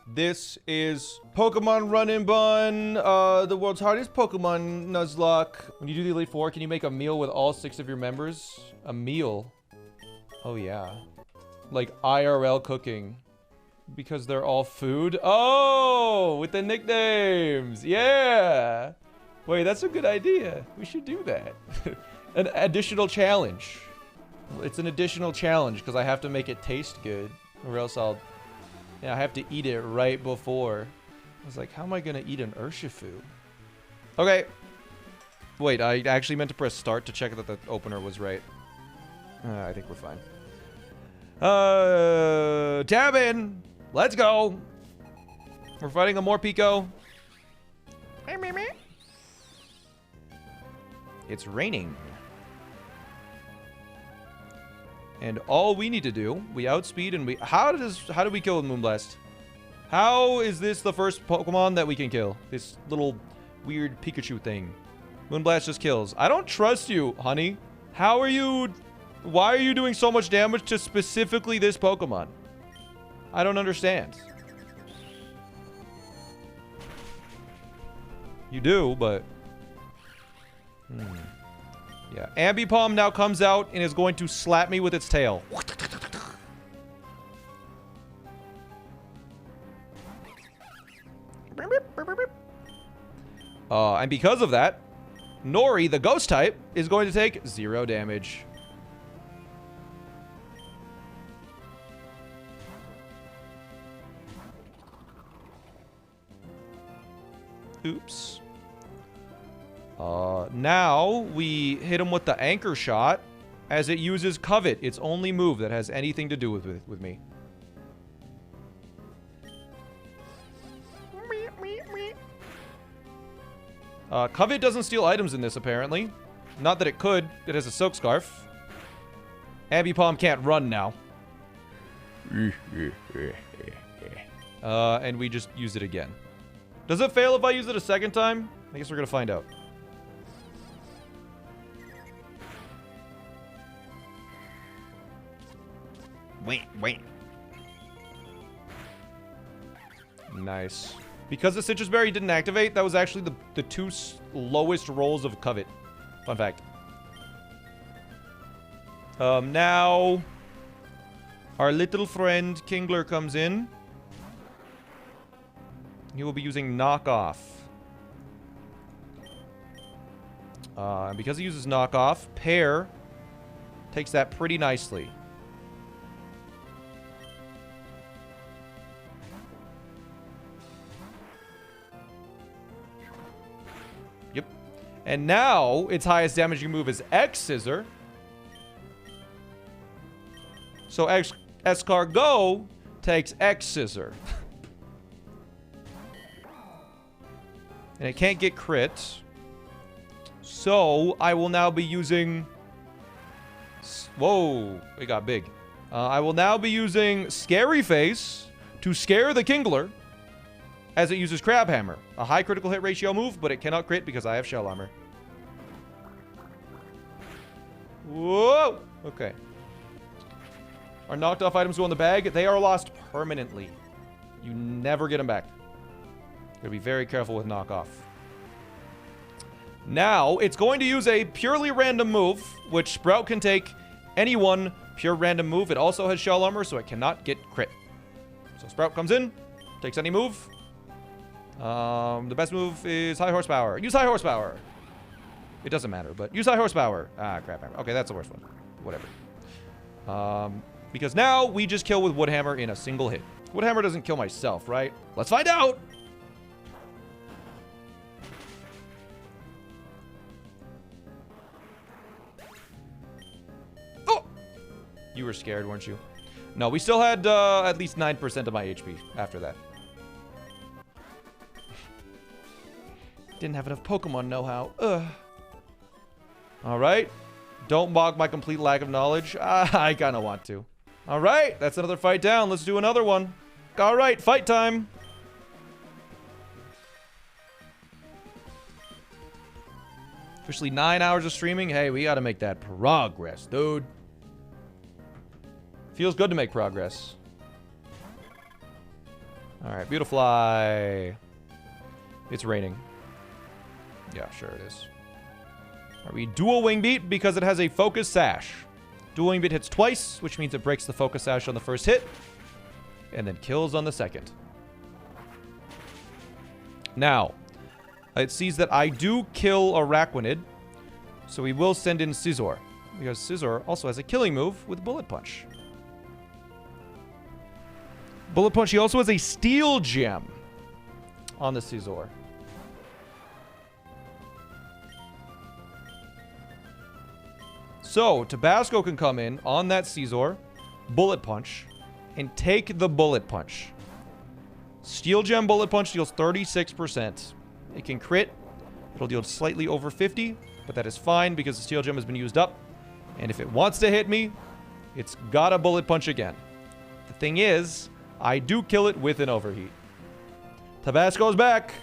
This is Pokemon Run Bun, the world's hardest Pokemon Nuzlocke. When you do the Elite Four, can you make a meal with all 6 of your members? A meal? Oh yeah. Like IRL cooking. Because they're all food? Oh! With the nicknames! Yeah! Wait, that's a good idea. We should do that. An additional challenge. It's an additional challenge because I have to make it taste good. Or else I'll... Yeah, I have to eat it right before. I was like, how am I going to eat an Urshifu? Okay. Wait, I actually meant to press start to check that the opener was right. I think we're fine. Tab in. Let's go. We're fighting a Morpeko. It's raining. And all we need to do, we outspeed and we... How do we kill with Moonblast? How is this the first Pokemon that we can kill? This little weird Pikachu thing. Moonblast just kills. I don't trust you, honey. How are you... Why are you doing so much damage to specifically this Pokemon? I don't understand. You do, but... Yeah, Ambipom now comes out and is going to slap me with its tail. And because of that, Nori, the ghost type, is going to take 0 damage. Oops. Now we hit him with the anchor shot as it uses Covet, its only move that has anything to do with me. Covet doesn't steal items in this, apparently. Not that it could. It has a Silk Scarf. Ambipom can't run now. And we just use it again. Does it fail if I use it a second time? I guess we're gonna find out. Wait. Nice. Because the Citrus Berry didn't activate, that was actually the 2 lowest rolls of Covet. Fun fact. Now... Our little friend Kingler comes in. He will be using Knockoff. And because he uses Knockoff, Pear takes that pretty nicely. Yep. And now, its highest damaging move is X-Scissor. So Escargot takes X-Scissor. And it can't get crit. So, I will now be using... Whoa, it got big. I will now be using Scary Face to scare the Kingler as it uses Crab Hammer. A high critical hit ratio move, but it cannot crit because I have Shell Armor. Whoa! Okay. Our knocked off items go in the bag. They are lost permanently. You never get them back. Gotta be very careful with knockoff. Now, it's going to use a purely random move, which Sprout can take any one pure random move. It also has Shell Armor, so it cannot get crit. So Sprout comes in, takes any move. The best move is High Horsepower. Use High Horsepower. It doesn't matter, but use High Horsepower. Ah, crap hammer. Okay, that's the worst one. Whatever. Because now we just kill with Woodhammer in a single hit. Woodhammer doesn't kill myself, right? Let's find out! You were scared, weren't you? No, we still had at least 9% of my HP after that. Didn't have enough Pokemon know-how. Ugh. Alright. Don't mock my complete lack of knowledge. I kind of want to. Alright, that's another fight down. Let's do another one. Alright, fight time. Officially 9 hours of streaming. Hey, we gotta make that progress, dude. Feels good to make progress. Alright, Beautifly. It's raining. Yeah, sure it is. Alright, we dual wing beat because it has a focus sash. Dual wing beat hits twice, which means it breaks the focus sash on the first hit. And then kills on the second. Now, it sees that I do kill araquanid. So we will send in Scizor. Because Scizor also has a killing move with Bullet Punch. Bullet Punch, he also has a Steel Gem on the Scizor. So, Tabasco can come in on that Scizor, Bullet Punch, and take the Bullet Punch. Steel Gem Bullet Punch deals 36%. It can crit. It'll deal slightly over 50, but that is fine because the Steel Gem has been used up. And if it wants to hit me, it's got a Bullet Punch again. The thing is, I do kill it with an overheat. Tabasco's back.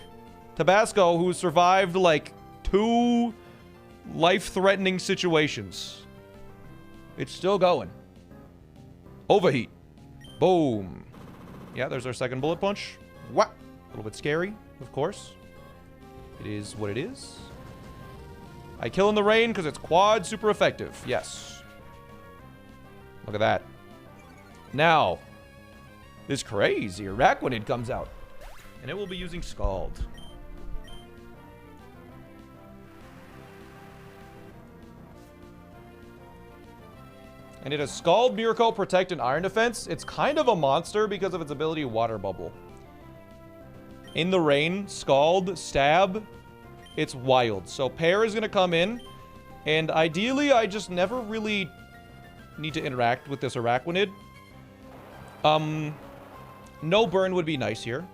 Tabasco, who survived like 2 life-threatening situations. It's still going. Overheat. Boom. Yeah, there's our second Bullet Punch. What? A little bit scary, of course. It is what it is. I kill in the rain because it's quad super effective. Yes. Look at that. Now, this crazy araquanid comes out. And it will be using Scald. And it has Scald, Miracle, Protect, and Iron Defense. It's kind of a monster because of its ability Water Bubble. In the rain, Scald, Stab, it's wild. So Pear is going to come in. And ideally, I just never really need to interact with this araquanid. No burn would be nice here.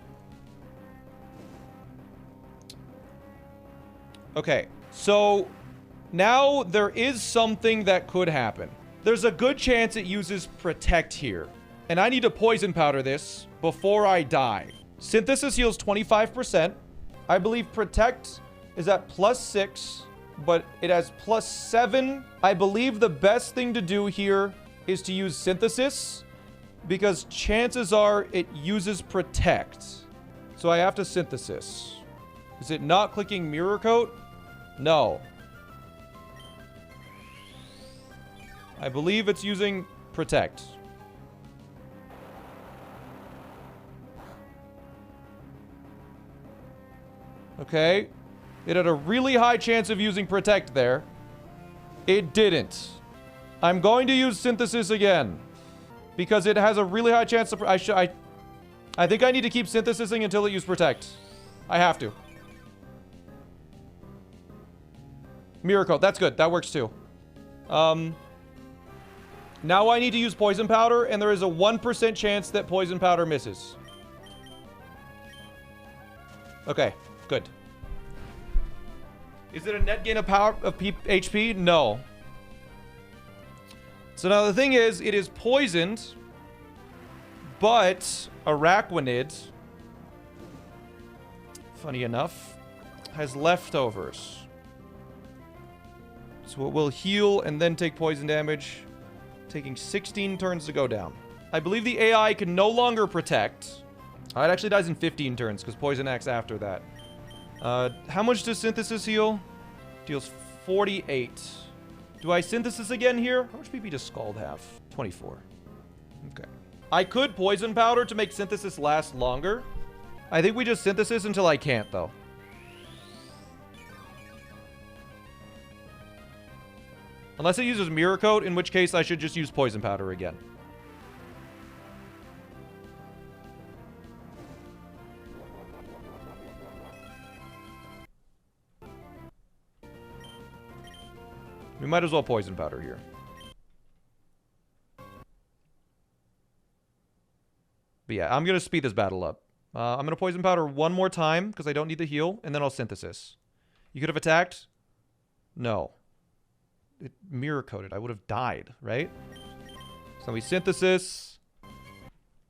Okay, so now there is something that could happen. There's a good chance it uses Protect here. And I need to Poison Powder this before I die. Synthesis heals 25%. I believe Protect is at +6, but it has +7. I believe the best thing to do here is to use Synthesis, because chances are it uses Protect. So I have to Synthesis. Is it not clicking Mirror Coat? No. I believe it's using Protect. Okay. It had a really high chance of using Protect there. It didn't. I'm going to use Synthesis again. Because it has a really high chance of... I think I need to keep Synthesizing until it uses Protect. I have to. Miracle. That's good. That works too. Now I need to use Poison Powder, and there is a 1% chance that Poison Powder misses. Okay, good. Is it a net gain of power of HP? No. So now the thing is, it is poisoned, but araquanid, funny enough, has leftovers. So it will heal and then take poison damage, taking 16 turns to go down. I believe the AI can no longer protect. It actually dies in 15 turns because poison acts after that. How much does Synthesis heal? Deals 48. Do I Synthesis again here? How much PP does Scald have? 24. Okay. I could Poison Powder to make Synthesis last longer. I think we just Synthesis until I can't, though. Unless it uses Mirror Coat, in which case I should just use Poison Powder again. We might as well Poison Powder here. But yeah, I'm going to speed this battle up. I'm going to Poison Powder one more time because I don't need the heal, and then I'll Synthesis. You could have attacked? No. It Mirror Coated. I would have died, right? So we Synthesis.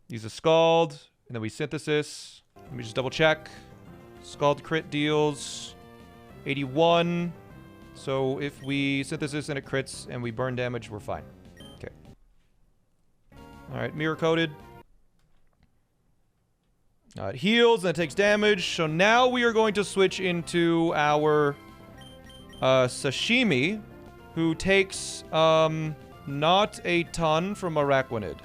Use a Scald. And then we Synthesis. Let me just double check. Scald crit deals 81. So if we Synthesis and it crits and we burn damage, we're fine. Okay. Alright, Mirror Coated. It heals and it takes damage. So now we are going to switch into our Sashimi, who takes not a ton from araquanid.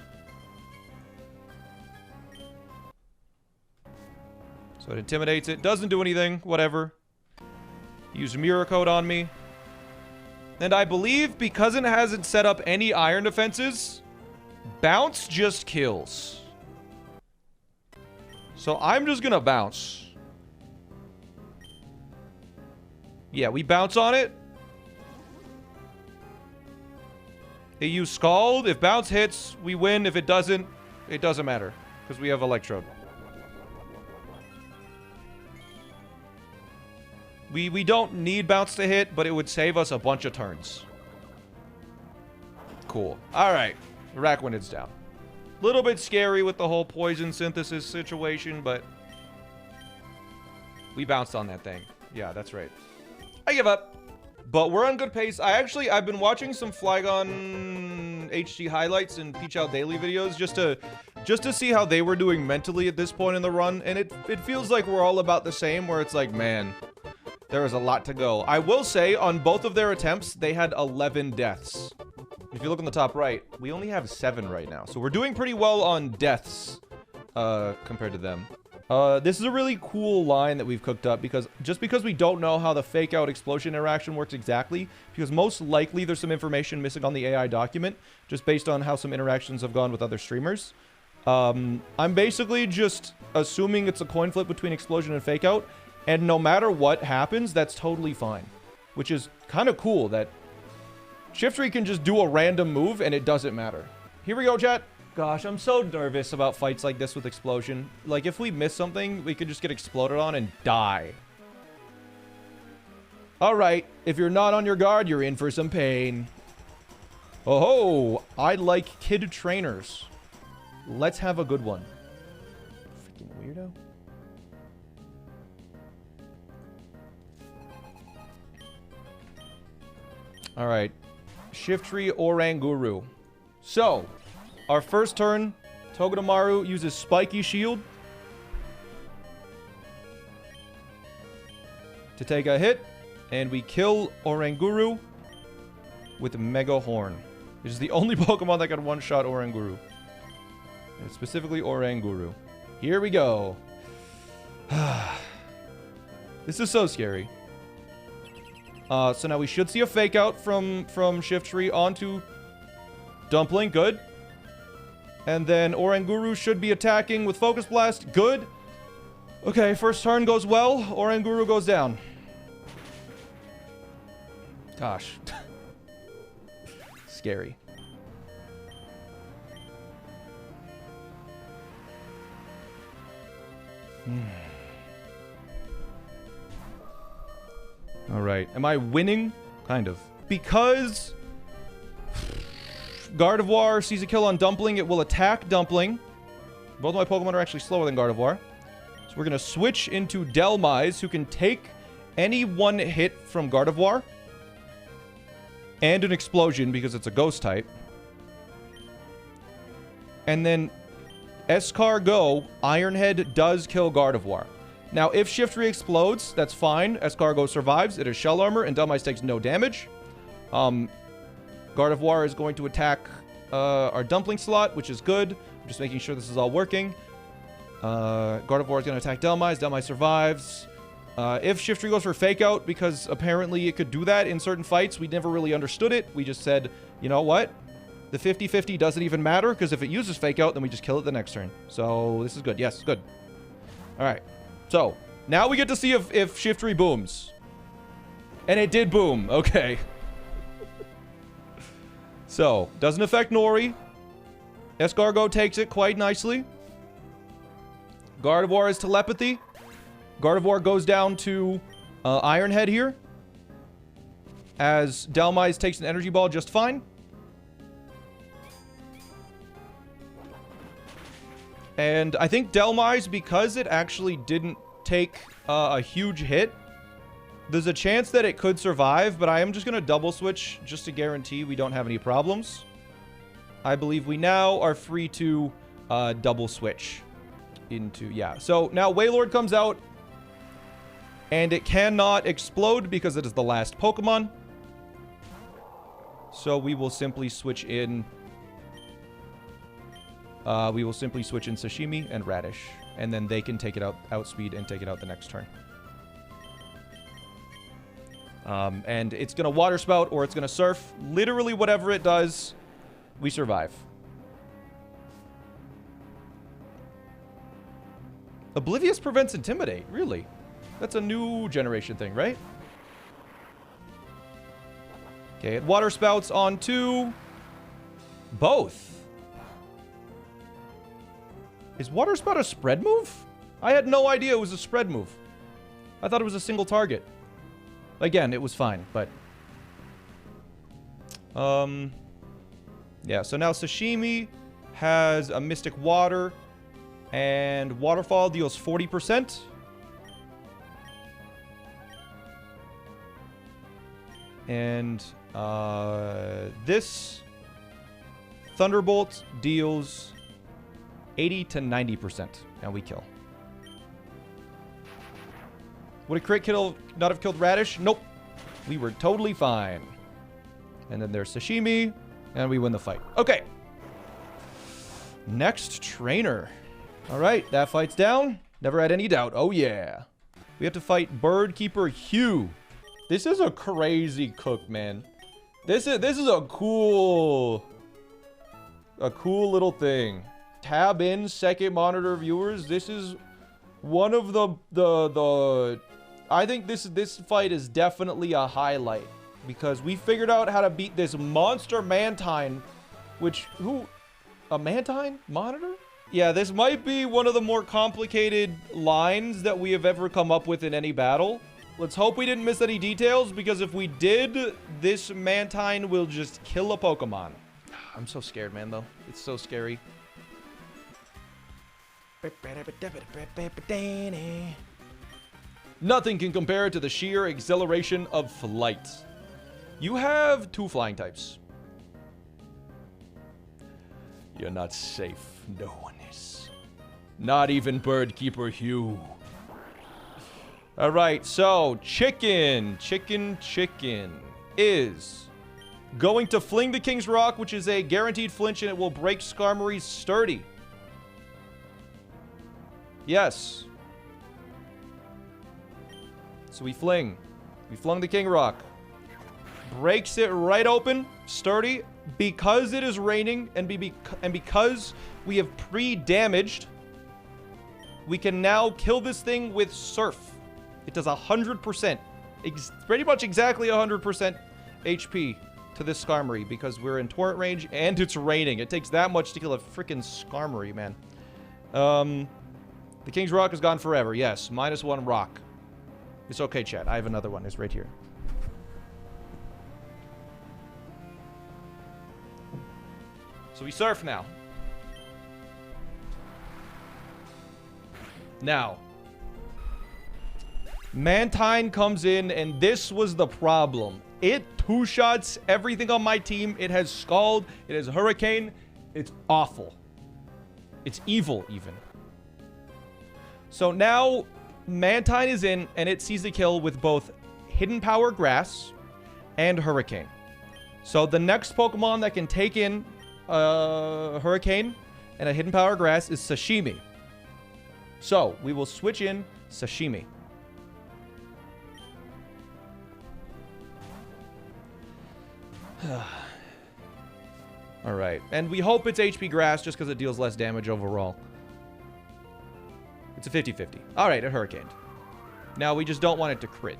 So it intimidates it. Doesn't do anything. Whatever. Use mirror code on me. And I believe because it hasn't set up any iron defenses, bounce just kills. So I'm just gonna bounce. Yeah, we bounce on it. They use Scald. If bounce hits, we win. If it doesn't matter. Because we have Electrode. We don't need bounce to hit, but it would save us a bunch of turns. Cool. Alright. Araquanid's down. Little bit scary with the whole poison synthesis situation, but we bounced on that thing. Yeah, that's right. I give up. But we're on good pace. I've been watching some Flygon HD highlights and Peach Out Daily videos just to see how they were doing mentally at this point in the run, and it feels like we're all about the same, where it's like, man, there is a lot to go. I will say, on both of their attempts, they had 11 deaths. If you look on the top right, we only have 7 right now. So we're doing pretty well on deaths compared to them. This is a really cool line that we've cooked up because we don't know how the fake out explosion interaction works exactly, because most likely there's some information missing on the AI document just based on how some interactions have gone with other streamers. I'm basically just assuming it's a coin flip between explosion and fake out, and no matter what happens, that's totally fine, which is kind of cool that Shifty can just do a random move and it doesn't matter. Here we go, chat. Gosh, I'm so nervous about fights like this with explosion. Like, if we miss something, we could just get exploded on and die. Alright, if you're not on your guard, you're in for some pain. Oh, I like kid trainers. Let's have a good one. Freaking weirdo. Alright. Shifty Oranguru. So, our first turn, Togedemaru uses Spiky Shield to take a hit, and we kill Oranguru with Mega Horn. This is the only Pokemon that can one-shot Oranguru. And specifically Oranguru. Here we go. This is so scary. So now we should see a fake out from Shifty onto Dumpling. Good. And then Oranguru should be attacking with Focus Blast. Good. Okay, first turn goes well. Oranguru goes down. Gosh. Scary. Alright. Am I winning? Kind of. Because Gardevoir sees a kill on Dumpling, it will attack Dumpling. Both of my Pokemon are actually slower than Gardevoir. So we're going to switch into Delmise, who can take any one hit from Gardevoir. And an explosion, because it's a ghost type. And then Escargot, Iron Head does kill Gardevoir. Now, if Shifty explodes, that's fine. Escargot survives. It is Shell Armor, and Delmise takes no damage. Gardevoir is going to attack our Dumpling slot, which is good. I'm just making sure this is all working. Gardevoir is going to attack Delmise. Delmise survives. If Shifty goes for Fake Out, because apparently it could do that in certain fights, we never really understood it. We just said, you know what? The 50-50 doesn't even matter, because if it uses Fake Out, then we just kill it the next turn. So, this is good. Yes, good. Alright. So, now we get to see if Shifty booms. And it did boom. Okay. So, doesn't affect Nori. Escargot takes it quite nicely. Gardevoir is Telepathy. Gardevoir goes down to Iron Head here. As Delmise takes an Energy Ball just fine. And I think Delmise, because it actually didn't take a huge hit, there's a chance that it could survive, but I am just going to double switch just to guarantee we don't have any problems. I believe we now are free to double switch. into... Yeah, so now Wailord comes out. And it cannot explode because it is the last Pokemon. So we will simply switch in... Sashimi and Radish. And then they can take it out, outspeed, and take it out the next turn. And it's going to Water Spout or it's going to Surf. Literally whatever it does, we survive. Oblivious prevents Intimidate, really? That's a new generation thing, right? Okay, it Water Spouts onto both. Is Water Spout a spread move? I had no idea it was a spread move. I thought it was a single target. Again, it was fine, but... Yeah, so now Sashimi has a Mystic Water, and Waterfall deals 40%. And, this Thunderbolt deals 80 to 90%, and we kill. Would a crit kill not have killed Radish? Nope. We were totally fine. And then there's Sashimi, and we win the fight. Okay. Next trainer. All right, that fight's down. Never had any doubt. Oh, yeah. We have to fight Bird Keeper Hugh. This is a crazy cook, man. This is a cool little thing. Tab in second monitor viewers. This is one of the I think this fight is definitely a highlight because we figured out how to beat this monster Mantine, which a Mantine monitor? Yeah, this might be one of the more complicated lines that we have ever come up with in any battle. Let's hope we didn't miss any details, because if we did, this Mantine will just kill a Pokemon. I'm so scared, man, though. It's so scary. Nothing can compare to the sheer exhilaration of flight. You have 2 flying types. You're not safe. No one is. Not even Bird Keeper Hugh. Alright, so Chicken is going to fling the King's Rock, which is a guaranteed flinch, and it will break Skarmory's Sturdy. Yes. So we flung the King Rock. Breaks it right open, Sturdy, because it is raining, and because we have pre-damaged, we can now kill this thing with Surf. It does 100%, pretty much exactly 100% HP to this Skarmory, because we're in torrent range and it's raining. It takes that much to kill a freaking Skarmory, man. The King's Rock is gone forever. Yes, -1 rock. It's okay, chat. I have another one. It's right here. So we Surf now. Now, Mantine comes in, and this was the problem. It 2-shots everything on my team. It has Scald. It has Hurricane. It's awful. It's evil, even. So now, Mantine is in, and it sees the kill with both Hidden Power Grass and Hurricane. So the next Pokemon that can take in Hurricane and a Hidden Power Grass is Sashimi. So we will switch in Sashimi. All right, and we hope it's HP Grass just because it deals less damage overall. It's a 50-50. All right, it Hurricaned. Now we just don't want it to crit.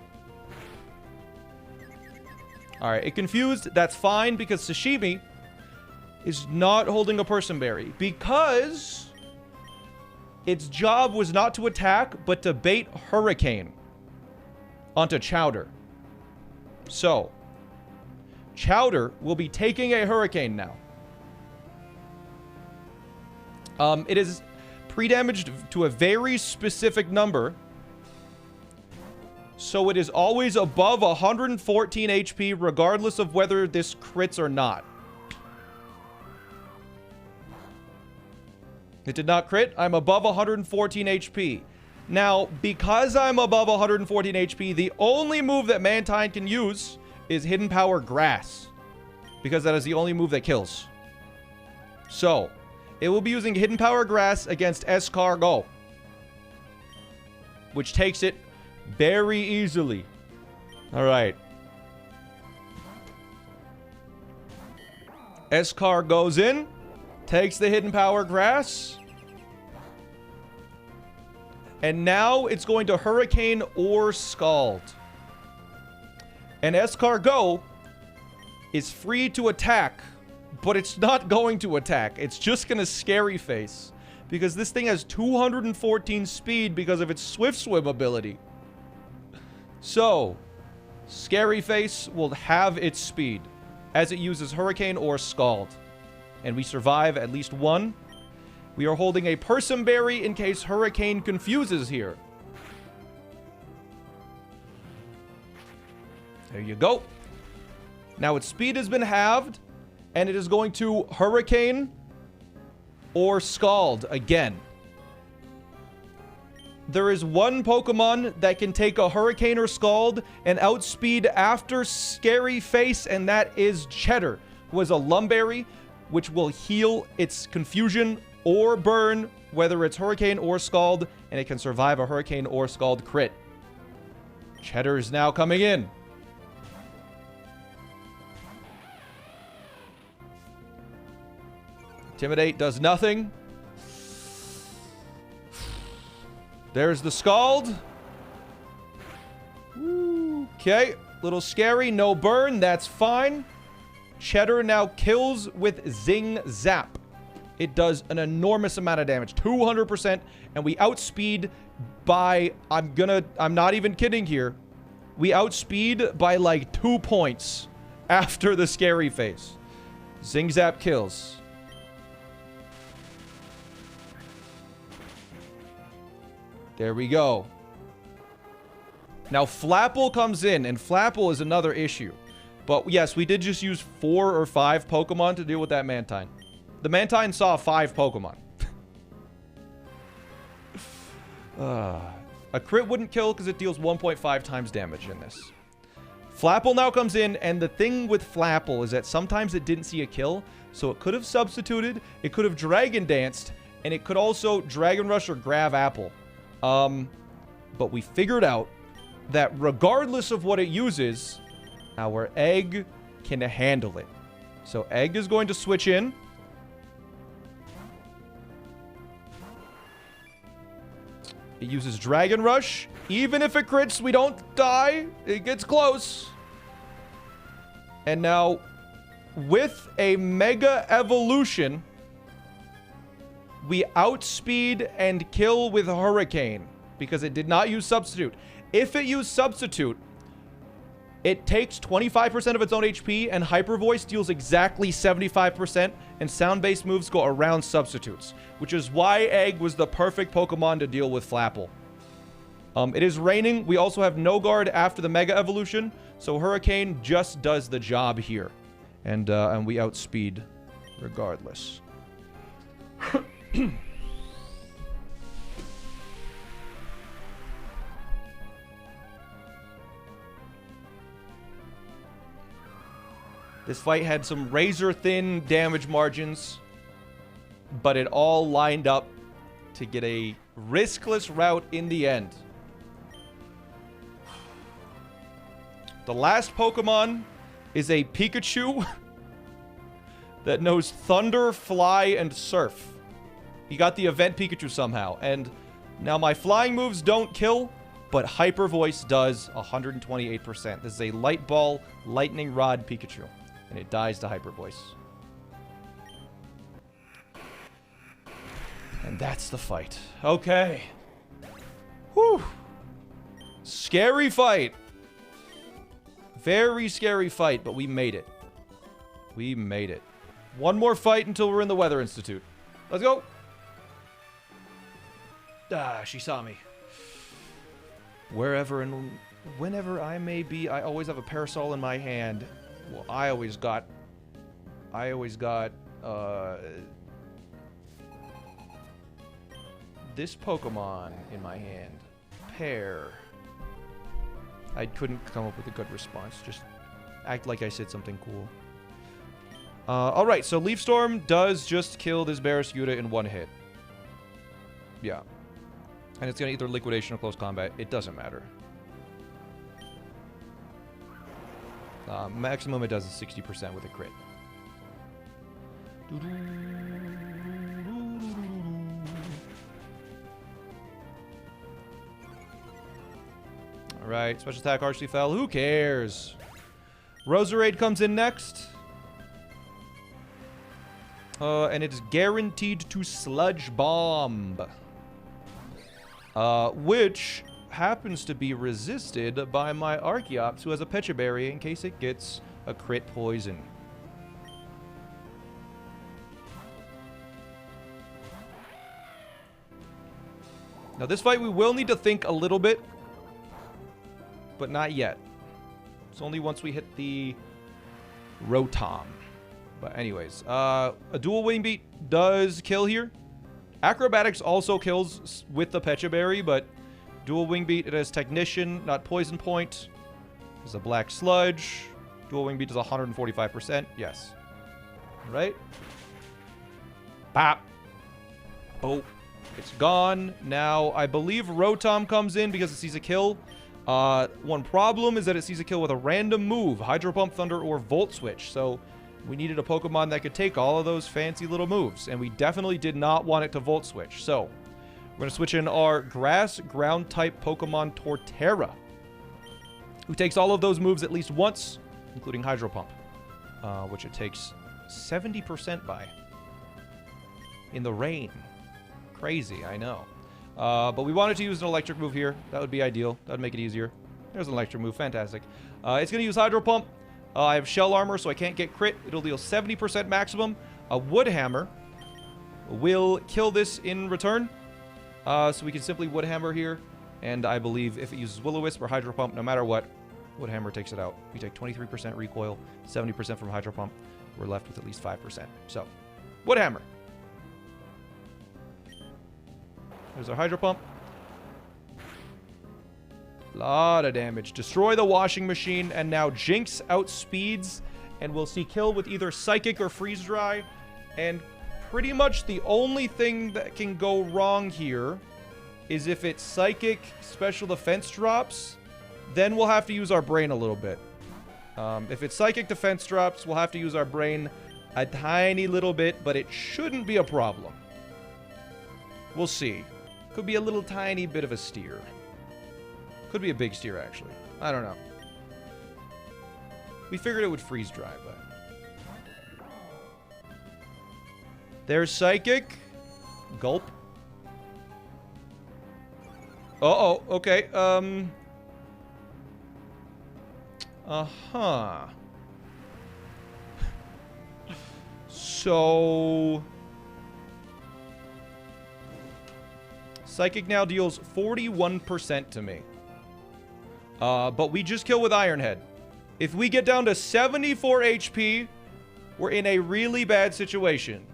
All right, it confused. That's fine, because Sashimi is not holding a Person Berry, because its job was not to attack, but to bait Hurricane onto Chowder. So, Chowder will be taking a Hurricane now. It is pre-damaged to a very specific number, so it is always above 114 HP, regardless of whether this crits or not. It did not crit. I'm above 114 HP. Now, because I'm above 114 HP, the only move that Mantine can use is Hidden Power Grass. Because that is the only move that kills. So, it will be using Hidden Power Grass against Escargot. Which takes it very easily. Alright. Escar goes in. Takes the Hidden Power Grass. And now it's going to Hurricane or Scald. And Escargot is free to attack, but it's not going to attack. It's just going to Scary Face. Because this thing has 214 speed because of its Swift Swim ability. So, Scary Face will have its speed as it uses Hurricane or Scald. And we survive at least one. We are holding a Persimberry in case Hurricane confuses here. There you go. Now its speed has been halved, and it is going to Hurricane or Scald again. There is one Pokemon that can take a Hurricane or Scald and outspeed after Scary Face, and that is Cheddar, who has a Lumberry, which will heal its Confusion or Burn, whether it's Hurricane or Scald, and it can survive a Hurricane or Scald crit. Cheddar is now coming in. Intimidate does nothing. There's the Scald. Okay, little scary, no burn, that's fine. Cheddar now kills with Zing Zap. It does an enormous amount of damage, 200%, and we outspeed by, I'm not even kidding here, we outspeed by like 2 points after the Scary Face. Zing Zap kills. There we go. Now Flapple comes in, and Flapple is another issue. But yes, we did just use 4 or 5 Pokemon to deal with that Mantine. The Mantine saw 5 Pokemon. A crit wouldn't kill because it deals 1.5 times damage in this. Flapple now comes in, and the thing with Flapple is that sometimes it didn't see a kill, so it could have substituted, it could have Dragon Danced, and it could also Dragon Rush or Grav Apple. But we figured out that regardless of what it uses, our Egg can handle it. So Egg is going to switch in. It uses Dragon Rush. Even if it crits, we don't die. It gets close. And now, with a Mega Evolution, we outspeed and kill with Hurricane because it did not use Substitute. If it used Substitute, it takes 25% of its own HP, and Hyper Voice deals exactly 75%, and Sound-based moves go around Substitutes, which is why Egg was the perfect Pokemon to deal with Flapple. It is raining. We also have no guard after the Mega Evolution, so Hurricane just does the job here, and we outspeed regardless. This fight had some razor-thin damage margins, but it all lined up to get a riskless route in the end. The last Pokemon is a Pikachu that knows Thunder, Fly, and Surf. He got the event Pikachu somehow, and now my flying moves don't kill, but Hyper Voice does 128%. This is a Light Ball, Lightning Rod Pikachu. And it dies to Hyper Voice. And that's the fight. Okay. Whew. Scary fight. Very scary fight, but we made it. We made it. One more fight until we're in the Weather Institute. Let's go. Ah, she saw me. Wherever and whenever I may be, I always have a parasol in my hand. Well, I always got, this Pokemon in my hand. Pear. I couldn't come up with a good response. Just act like I said something cool. Alright, so Leaf Storm does just kill this Barraskewda in one hit. Yeah. And it's going to either Liquidation or Close Combat. It doesn't matter. Maximum it does is 60% with a crit. Alright, special attack harshly fell. Who cares? Roserade comes in next. And it is guaranteed to Sludge Bomb. Which happens to be resisted by my Archeops, who has a Pecha Berry in case it gets a crit poison. Now this fight we will need to think a little bit, but not yet. It's only once we hit the Rotom. But anyways, a dual Wing Beat does kill here. Acrobatics also kills with the Pecha Berry, but dual Wing Beat, it has Technician, not Poison Point. There's a Black Sludge. Dual Wing Beat does 145%. Yes. Right? Bop. Oh. It's gone. Now, I believe Rotom comes in because it sees a kill. One problem is that it sees a kill with a random move. Hydro Pump, Thunder, or Volt Switch. So, we needed a Pokemon that could take all of those fancy little moves. And we definitely did not want it to Volt Switch. So, we're going to switch in our Grass Ground-type Pokemon Torterra, who takes all of those moves at least once, including Hydro Pump, which it takes 70% by. In the rain. Crazy, I know. But we wanted to use an electric move here. That would be ideal. That would make it easier. There's an electric move. Fantastic. It's going to use Hydro Pump. I have Shell Armor, so I can't get crit. It'll deal 70% maximum. A Wood Hammer will kill this in return. So we can simply Wood Hammer here. And I believe if it uses Will-O-Wisp or Hydro Pump, no matter what, Wood Hammer takes it out. We take 23% recoil, 70% from Hydro Pump. We're left with at least 5%. So, Wood Hammer. There's our Hydro Pump. Lot of damage. Destroy the washing machine, and now Jinx outspeeds, and we'll see kill with either Psychic or Freeze Dry. And pretty much the only thing that can go wrong here is if it's Psychic Special Defense drops, then we'll have to use our brain a little bit. If it's Psychic Defense drops, we'll have to use our brain a tiny little bit, but it shouldn't be a problem. We'll see. Could be a little tiny bit of a steer. Could be a big steer, actually. I don't know. We figured it would freeze dry, but... There's Psychic. Gulp. Uh-oh, okay. Uh-huh. So... Psychic now deals 41% to me. But we just kill with Iron Head. If we get down to 74 HP, we're in a really bad situation.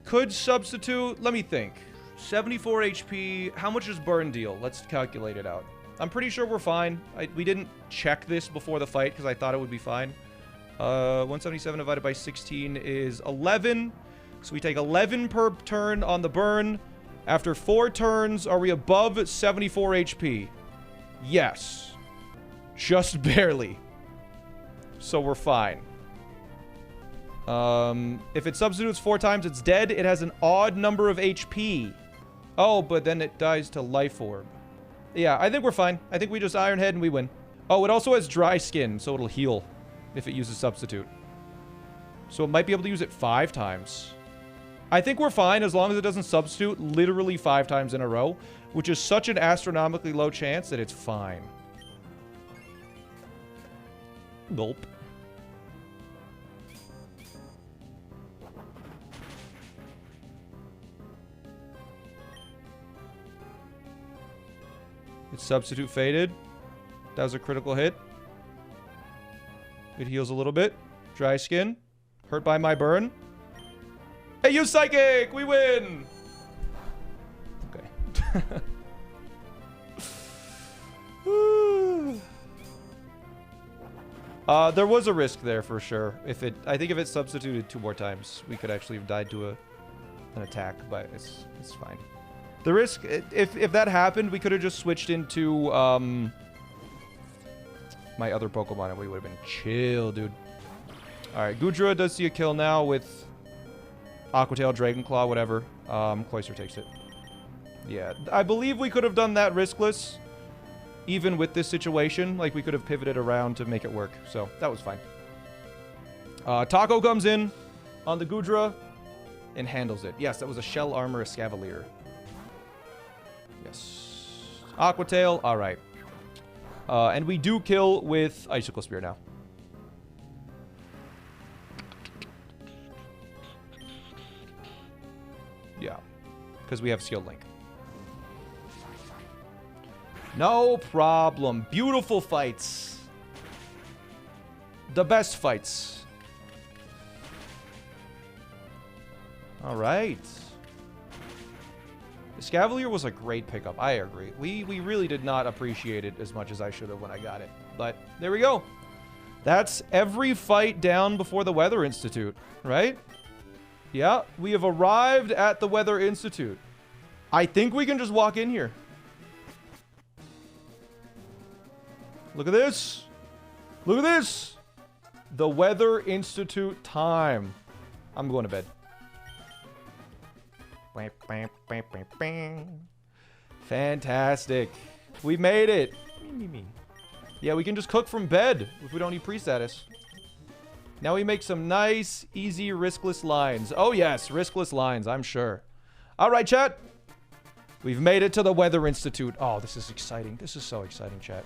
Could substitute... Let me think. 74 HP... How much does Burn deal? Let's calculate it out. I'm pretty sure we're fine. We didn't check this before the fight because I thought it would be fine. 177 divided by 16 is 11. So we take 11 per turn on the Burn. After 4 turns, are we above 74 HP? Yes. Just barely. So we're fine. If it substitutes 4 times, it's dead. It has an odd number of HP. Oh, but then it dies to Life Orb. Yeah, I think we're fine. I think we just Iron Head and we win. Oh, it also has Dry Skin, so it'll heal if it uses Substitute. So it might be able to use it 5 times. I think we're fine as long as it doesn't substitute literally 5 times in a row, which is such an astronomically low chance that it's fine. Gulp. It's Substitute Faded. That was a critical hit. It heals a little bit. Dry Skin. Hurt by my Burn. Hey, you Psychic! We win! Okay. There was a risk there for sure. I think if it substituted 2 more times, we could actually have died to an attack, but it's fine. The risk, if that happened, we could have just switched into my other Pokemon and we would have been chill, dude. All right, Goodra does see a kill now with Aquatail, Dragonclaw, whatever. Cloyster takes it. Yeah, I believe we could have done that riskless. Even with this situation, like, we could have pivoted around to make it work. So, that was fine. Taco comes in on the Goodra and handles it. Yes, that was a Shell Armor Escavalier. Yes. Aquatail, alright. And we do kill with Icicle Spear now. Yeah. Because we have Seal Link. No problem. Beautiful fights. The best fights. All right. The Escavalier was a great pickup. I agree. We really did not appreciate it as much as I should have when I got it. But there we go. That's every fight down before the Weather Institute, right? Yeah, we have arrived at the Weather Institute. I think we can just walk in here. Look at this. Look at this. The Weather Institute time. I'm going to bed. Fantastic. We made it. Yeah, we can just cook from bed if we don't need pre-status. Now we make some nice, easy, riskless lines. Oh yes, riskless lines, I'm sure. All right, chat. We've made it to the Weather Institute. Oh, this is exciting. This is so exciting, chat.